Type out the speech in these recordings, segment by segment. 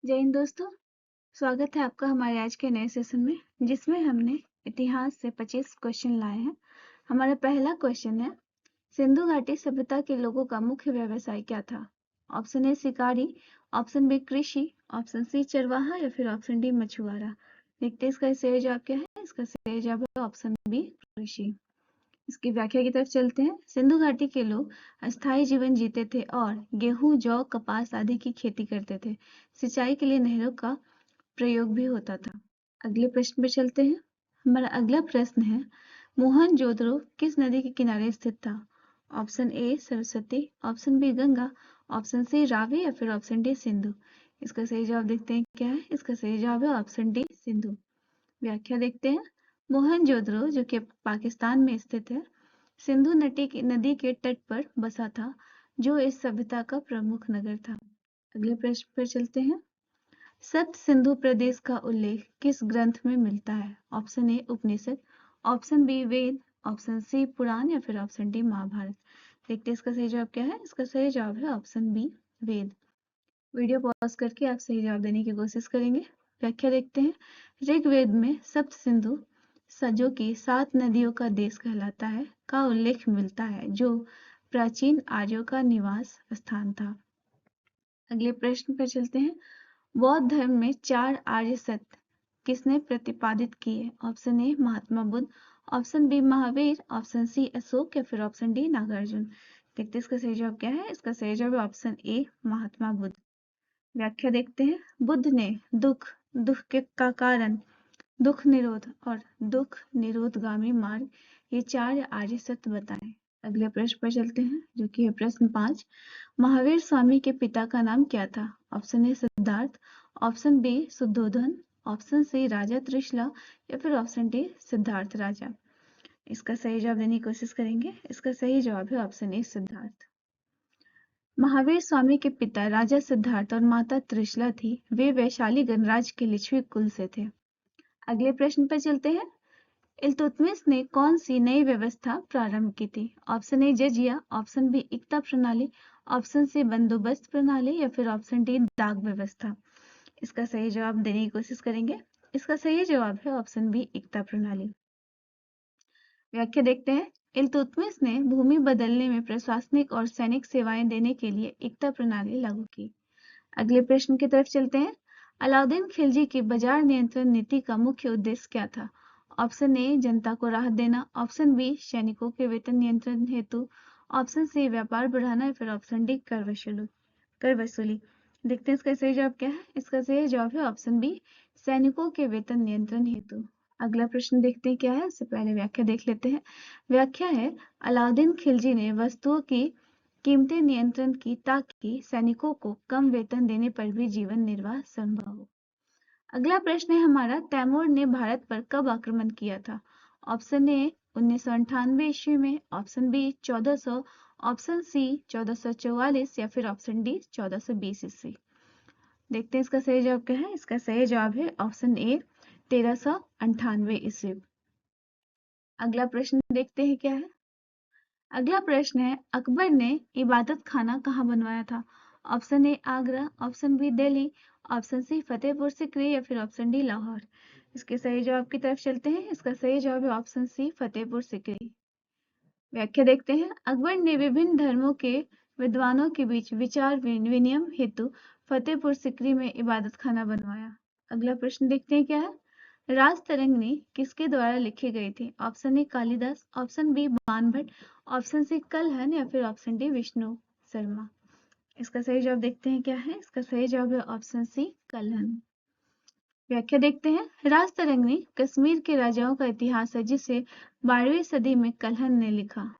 जय हिंद दोस्तों। स्वागत है आपका हमारे आज के नए सेशन में, जिसमें हमने इतिहास से 25 क्वेश्चन लाए हैं। हमारा पहला क्वेश्चन है, सिंधु घाटी सभ्यता के लोगों का मुख्य व्यवसाय क्या था? ऑप्शन ए शिकारी, ऑप्शन बी कृषि, ऑप्शन सी चरवाहा या फिर ऑप्शन डी मछुआरा। देखते हैं इसका सही जवाब क्या है। इसका सही जवाब है ऑप्शन बी कृषि। इसकी व्याख्या की तरफ चलते हैं। सिंधु घाटी के लोग अस्थायी जीवन जीते थे और गेहूं, जौ, कपास आदि की खेती करते थे। सिंचाई के लिए नहरों का प्रयोग भी होता था। अगले प्रश्न पर चलते हैं। हमारा अगला प्रश्न है, मोहनजोदड़ो किस नदी के किनारे स्थित था? Option A Saraswati, option B Ganga, option C Ravi या फिर ऑप्शन डी सिंधु। इसका सही जवाब देखते हैं क्या है। इसका सही जवाब है ऑप्शन डी सिंधु। व्याख्या देखते हैं। मोहनजोदड़ो जो कि पाकिस्तान में स्थित है, सिंधु नदी के तट पर बसा था, जो इस सभ्यता का प्रमुख नगर था। अगले प्रश्न पर चलते हैं। सप्त सिंधु प्रदेश का उल्लेख किस ग्रंथ में मिलता है? Option A Upanishad, option B Veda, option C Purana या फिर ऑप्शन डी महाभारत। देखते हैं इसका सही जवाब क्या है। इसका सही जवाब है ऑप्शन बी वेद। वीडियो पॉज करके आप सही जवाब देने की कोशिश करेंगे। व्याख्या देखते हैं। ऋग्वेद में सप्त सिंधु जो कि 7 नदियों का देश कहलाता है का उल्लेख मिलता है, जो प्राचीन आर्यों का निवास स्थान था। अगले प्रश्न पर चलते हैं। बौद्ध धर्म में 4 आर्य सत्य किसने प्रतिपादित किए? Option A Mahatma Buddha, option B Mahavir, option C Ashok या फिर ऑप्शन डी नागार्जुन। देखते हैं इसका सही जवाब क्या है। इसका सही जवाब है ऑप्शन ए महात्मा बुद्ध। व्याख्या देखते हैं। बुद्ध ने दुख का कारण, दुख निरोध और दुख निरोधगामी मार्ग, ये 4 आर्य सत्य बताएं। अगले प्रश्न पर चलते हैं, जो कि है प्रश्न 5। महावीर स्वामी के पिता का नाम क्या था? Option A Siddhartha, option B Shuddhodana, option C Raja Trishala या फिर ऑप्शन डी सिद्धार्थ राजा। इसका सही जवाब देने की कोशिश करेंगे। इसका सही जवाब है ऑप्शन ए सिद्धार्थ। महावीर स्वामी के पिता राजा सिद्धार्थ और माता त्रिशला थी। वे वैशाली गणराज्य के लिच्छवी कुल से थे। अगले प्रश्न पर चलते हैं। इल्तुतमिश ने कौन सी नई व्यवस्था प्रारंभ की थी? ऑप्शन ए जजिया, ऑप्शन बी इक्ता प्रणाली, ऑप्शन सी बंदोबस्त प्रणाली या फिर ऑप्शन डी डाक व्यवस्था। इसका सही जवाब देने की कोशिश करेंगे। इसका सही जवाब है ऑप्शन बी इक्ता प्रणाली। व्याख्या देखते हैं। इल्तुतमिश ने भूमि बदलने में प्रशासनिक और सैनिक सेवाएं देने के लिए इक्ता प्रणाली लागू की। अगले प्रश्न की तरफ चलते हैं। अलाउद्दीन खिलजी की बाजार नियंत्रण नीति का मुख्य उद्देश्य क्या था? ऑप्शन ए जनता को राहत देना, ऑप्शन बी सैनिकों के वेतन नियंत्रण हेतु, ऑप्शन सी व्यापार बढ़ाना या फिर ऑप्शन डी कर वसूली। देखते हैं इसका सही जवाब क्या है। इसका सही जवाब है ऑप्शन बी सैनिकों के वेतन नियंत्रण हेतु। अगला प्रश्न देखते हैं क्या है। उससे पहले व्याख्या देख लेते हैं। व्याख्या है, अलाउद्दीन खिलजी ने वस्तुओं की कीमतें नियंत्रण की ताकि सैनिकों को कम वेतन देने पर भी जीवन निर्वाह संभव हो। अगला प्रश्न है हमारा, तैमूर ने भारत पर कब आक्रमण किया था? ऑप्शन ए 1998 ईस्वी में, ऑप्शन बी 1400, ऑप्शन सी 1444 या फिर ऑप्शन डी 1420 ईस्वी। देखते हैं इसका सही जवाब क्या है। इसका सही जवाब है ऑप्शन ए 1398 ईस्वी। अगला प्रश्न देखते हैं क्या है। अगला प्रश्न है, अकबर ने इबादत खाना कहाँ बनवाया था? Option A Agra, option B Delhi, option C Fatehpur Sikri या फिर ऑप्शन डी लाहौर। इसके सही जवाब की तरफ चलते हैं। इसका सही जवाब है ऑप्शन सी फतेहपुर सिकरी। व्याख्या देखते हैं। अकबर ने विभिन्न धर्मों के विद्वानों के बीच विचार विनिमय हेतु फतेहपुर सिकरी में इबादत खाना बनवाया। अगला प्रश्न देखते हैं क्या है। राजतरंगिणी किसके द्वारा लिखी गई थी? Option A Kalidas, option B Banabhatta, option C Kalhana या फिर ऑप्शन डी विष्णु शर्मा। इसका सही जवाब देखते हैं क्या है। इसका सही जवाब है ऑप्शन सी कलहन। व्याख्या देखते हैं। राजतरंगिणी कश्मीर के राजाओं का इतिहास है, जिसे 12वीं सदी में कलहन ने लिखा।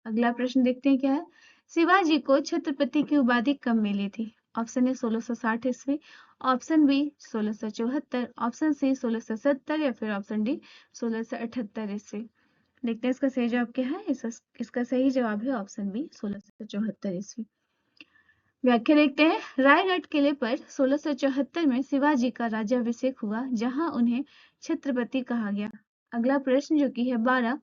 अगला प्रश्न देखते हैं क्या है। शिवाजी को छत्रपति की उपाधि कब मिली थी? ऑप्शन ए 1660 ईस्वी, ऑप्शन बी 1674, ऑप्शन सी 1670 या फिर ऑप्शन डी 1678 ईस्वी। देखते हैं इसका सही जवाब क्या है। इसका सही जवाब है ऑप्शन बी 1674 ईस्वी। व्याख्या देखते हैं। रायगढ़ किले पर 1674 में शिवाजी का राज्याभिषेक हुआ, जहां उन्हें छत्रपति कहा गया। अगला प्रश्न जो कि है 12,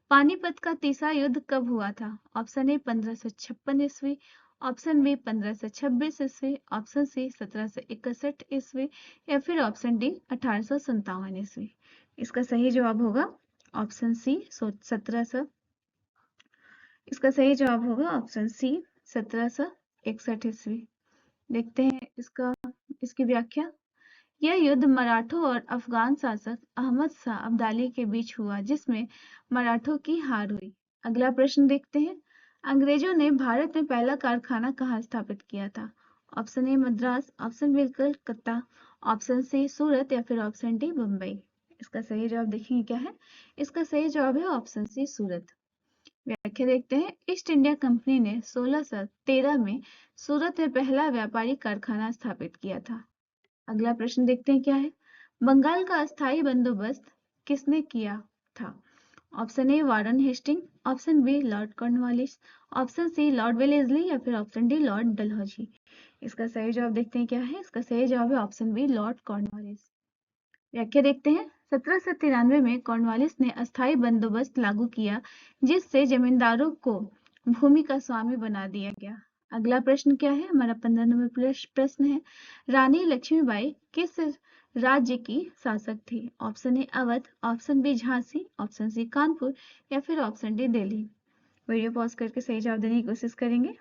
पानीपत का तीसरा युद्ध कब हुआ था? ऑप्शन ए 1556 ईस्वी, ऑप्शन बी 1526 ईस्वी, ऑप्शन सी 1761 ईस्वी या फिर ऑप्शन डी 1857 ईस्वी। इसका सही जवाब होगा ऑप्शन सी 1700। इसका सही जवाब होगा ऑप्शन सी 1761 ईस्वी। देखते हैं इसकी व्याख्या। यह युद्ध मराठों और अफगान शासक अहमद शाह अब्दाली के बीच हुआ, जिसमें मराठों की हार हुई। अगला प्रश्न देखते हैं। अंग्रेजों ने भारत में पहला कारखाना कहाँ स्थापित किया था? Option A Madras, option B Calcutta, option C Surat या फिर ऑप्शन डी मुंबई। इसका सही जवाब देखेंगे क्या है। इसका सही जवाब है ऑप्शन सी सूरत। व्याख्या देखते हैं। ईस्ट इंडिया कंपनी ने 1613 में सूरत में पहला व्यापारिक कारखाना स्थापित किया था। अगला प्रश्न देखते हैं क्या है। बंगाल का अस्थायी बंदोबस्त किसने किया था? Option A Warren Hastings, option B Lord Cornwallis, option C Lord Wellesley या फिर ऑप्शन डी लॉर्ड डलहौजी। इसका सही जवाब देखते हैं क्या है। इसका सही जवाब है ऑप्शन बी लॉर्ड कॉर्नवालिस। व्याख्या देखते हैं। 1793 में कॉर्नवालिस ने अस्थायी बंदोबस्त लागू किया, जिससे जमींदारों को भूमि का स्वामी बना दिया गया। अगला प्रश्न क्या है। हमारा 15 नंबर प्रश्न है। रानी लक्ष्मीबाई किस राज्य की शासक थी? Option A Awadh, option B Jhansi, option C Kanpur या फिर option D Delhi. Video pause करके सही जवाब देने की कोशिश करेंगे।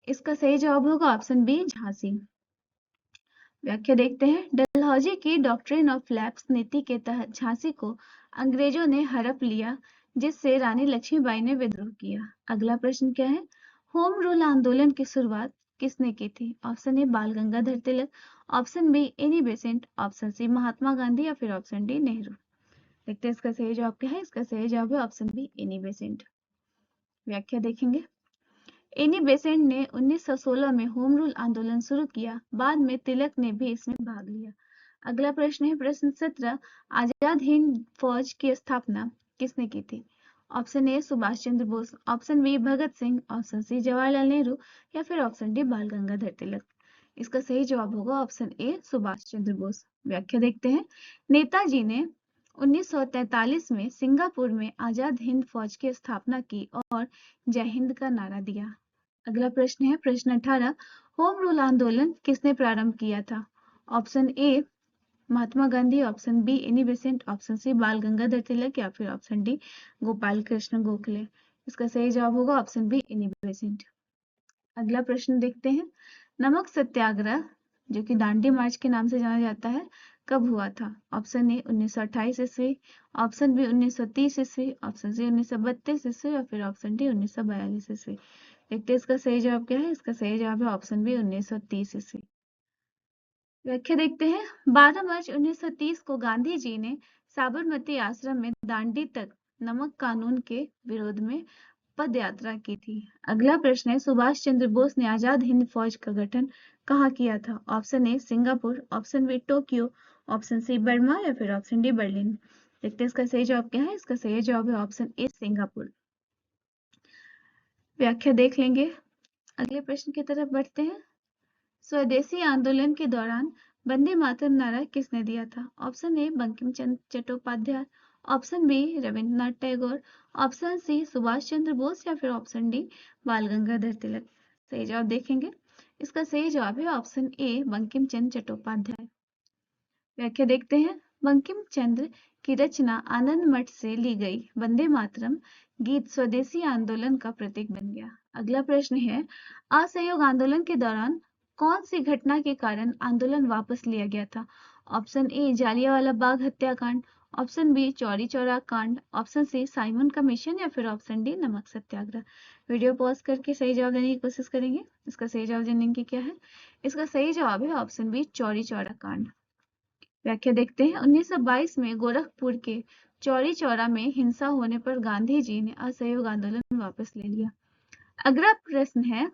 इसका सही जवाब होगा ऑप्शन बी झांसी। व्याख्या देखते हैं। डलहौजी की डॉक्ट्रिन ऑफ लैप्स नीति के तहत झांसी को अंग्रेजों ने हड़प लिया, जिससे रानी लक्ष्मीबाई ने विद्रोह किया। अगला प्रश्न क्या है। होम रूल आंदोलन की शुरुआत किसने की थी? Option A Bal Gangadhar Tilak, option B Annie Besant, option C Mahatma Gandhi या फिर ऑप्शन डी नेहरू। देखते हैं इसका सही जवाब क्या है। इसका सही जवाब है ऑप्शन बी एनी बेसेंट। व्याख्या देखेंगे। एनी बेसेंट ने 1916 में होम रूल आंदोलन शुरू किया। बाद में तिलक ने भी इसमें भाग लिया। अगला प्रश्न है प्रश्न 17। आजाद हिंद फौज की स्थापना किसने की थी? Option A Subhash Chandra Bose, option B Bhagat Singh, option C Jawaharlal Nehru या फिर ऑप्शन डी बाल गंगाधर तिलक। इसका सही जवाब होगा ऑप्शन ए सुभाष चंद्र बोस। व्याख्या देखते हैं। नेताजी ने 1943 में सिंगापुर में आजाद हिंद फौज की स्थापना की और जय हिंद का नारा दिया। अगला प्रश्न है प्रश्न 18। होम रूल आंदोलन किसने प्रारंभ किया था? Option A Mahatma Gandhi, option B Annie Besant, option C Bal Gangadhar Tilak या फिर ऑप्शन डी गोपाल कृष्ण गोखले। इसका सही जवाब होगा ऑप्शन बी एनी बेसेंट। अगला प्रश्न देखते हैं। नमक सत्याग्रह, जो कि दांडी मार्च के नाम से जाना जाता है, कब हुआ था? ऑप्शन ए 1928 ईस्वी, ऑप्शन बी 1930 ईस्वी, ऑप्शन सी 1932 ईस्वी या फिर ऑप्शन डी 1942 ईस्वी। देखते हैं इसका सही जवाब क्या है। इसका सही जवाब है ऑप्शन बी 1930 ईस्वी। व्याख्या देखते हैं। 12 मार्च 1930 को गांधी जी ने साबरमती आश्रम में दांडी तक नमक कानून के विरोध में पद यात्रा की थी। अगला प्रश्न है। सुभाष चंद्र बोस ने आजाद हिंद फौज का गठन कहाँ किया था? Option A Singapore, option B Tokyo, option C Burma या फिर ऑप्शन डी बर्लिन। देखते हैं इसका सही जवाब क्या है। इसका सही जवाब है ऑप्शन ए सिंगापुर। व्याख्या देख लेंगे। अगले प्रश्न की तरफ बढ़ते हैं। स्वदेशी आंदोलन के दौरान वंदे मातरम नारा किसने दिया था? Option A Bankim Chandra Chattopadhyay, option B Rabindranath Tagore, option C Subhash Chandra Bose या फिर ऑप्शन डी बाल गंगाधर तिलक। सही जवाब देखेंगे। इसका सही जवाब है ऑप्शन ए बंकिम चंद्र चट्टोपाध्याय। व्याख्या देखते हैं। बंकिम चंद्र की रचना आनंद मठ से ली गई वंदे मातरम गीत स्वदेशी आंदोलन का प्रतीक बन गया। अगला प्रश्न है। असहयोग आंदोलन के दौरान कौन सी घटना के कारण आंदोलन वापस लिया गया था? ऑप्शन ए जालियांवाला बाग हत्याकांड, ऑप्शन बी चौरी चौरा कांड, ऑप्शन सी साइमन कमीशन या फिर ऑप्शन डी नमक सत्याग्रह। वीडियो पॉज करके सही जवाब देने की कोशिश करेंगे। इसका सही जवाब जानने की क्या है। इसका सही जवाब है ऑप्शन बी चौरी चौरा कांड। व्याख्या देखते हैं। 1922 में गोरखपुर के चौरी चौरा में हिंसा होने पर गांधी जी ने असहयोग आंदोलन वापस ले लिया। अगला प्रश्न है।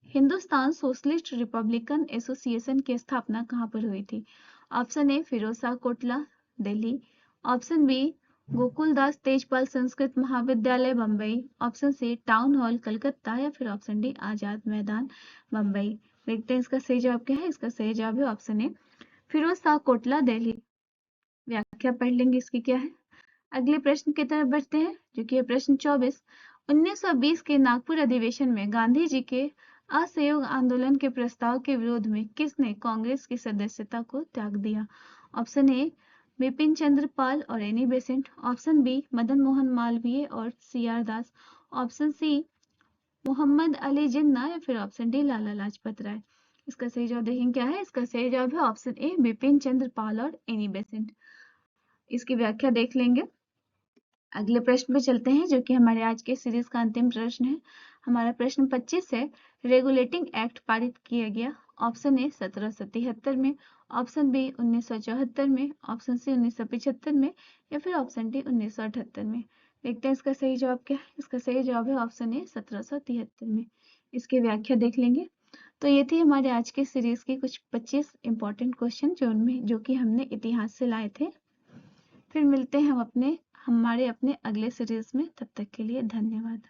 हिंदुस्तान सोशलिस्ट रिपब्लिकन एसोसिएशन की स्थापना कहाँ पर हुई थी? Option A Firozshah Kotla Delhi, option B Gokuldas Tejpal Sanskrit महाविद्यालय Bombay, option C town hall Calcutta या फिर ऑप्शन डी आजाद मैदान बम्बई। देखते हैं इसका सही जवाब क्या है। इसका सही जवाब है ऑप्शन ए फिरोजशाह कोटला दिल्ली। व्याख्या पढ़ लेंगे इसकी क्या है। अगले प्रश्न की तरफ बढ़ते हैं, जो कि है प्रश्न 24। 1920 के नागपुर अधिवेशन में गांधी जी के असहयोग आंदोलन के प्रस्ताव के विरोध में किसने कांग्रेस की सदस्यता को त्याग दिया? ऑप्शन ए बिपिन चंद्र पाल और Annie Besant, option B Madan Mohan Malaviya और C R Das, option C Mohammad Ali Jinnah या फिर ऑप्शन डी लाला लाजपत राय। इसका सही जवाब देखें क्या है। इसका सही जवाब है ऑप्शन ए बिपिन चंद्र पाल और एनी बेसेंट। इसकी व्याख्या देख लेंगे। अगले प्रश्न पे चलते हैं जो कि हमारे आज के सीरीज का अंतिम प्रश्न है। हमारा प्रश्न 25 है, रेगुलेटिंग एक्ट पारित किया गया। ऑप्शन ए 1773 में, ऑप्शन बी 1974 में, ऑप्शन सी 1975 में या फिर ऑप्शन डी 1978 में। देखते हैं इसका सही जवाब क्या है। इसका सही जवाब है ऑप्शन ए 1773 में। इसकी व्याख्या देख लेंगे। तो ये थी हमारे आज के सीरीज की कुछ 25 इंपॉर्टेंट क्वेश्चन जो कि हमने इतिहास से लाए थे। फिर मिलते हैं हम हमारे अपने अगले सीरीज में। तब तक के लिए धन्यवाद।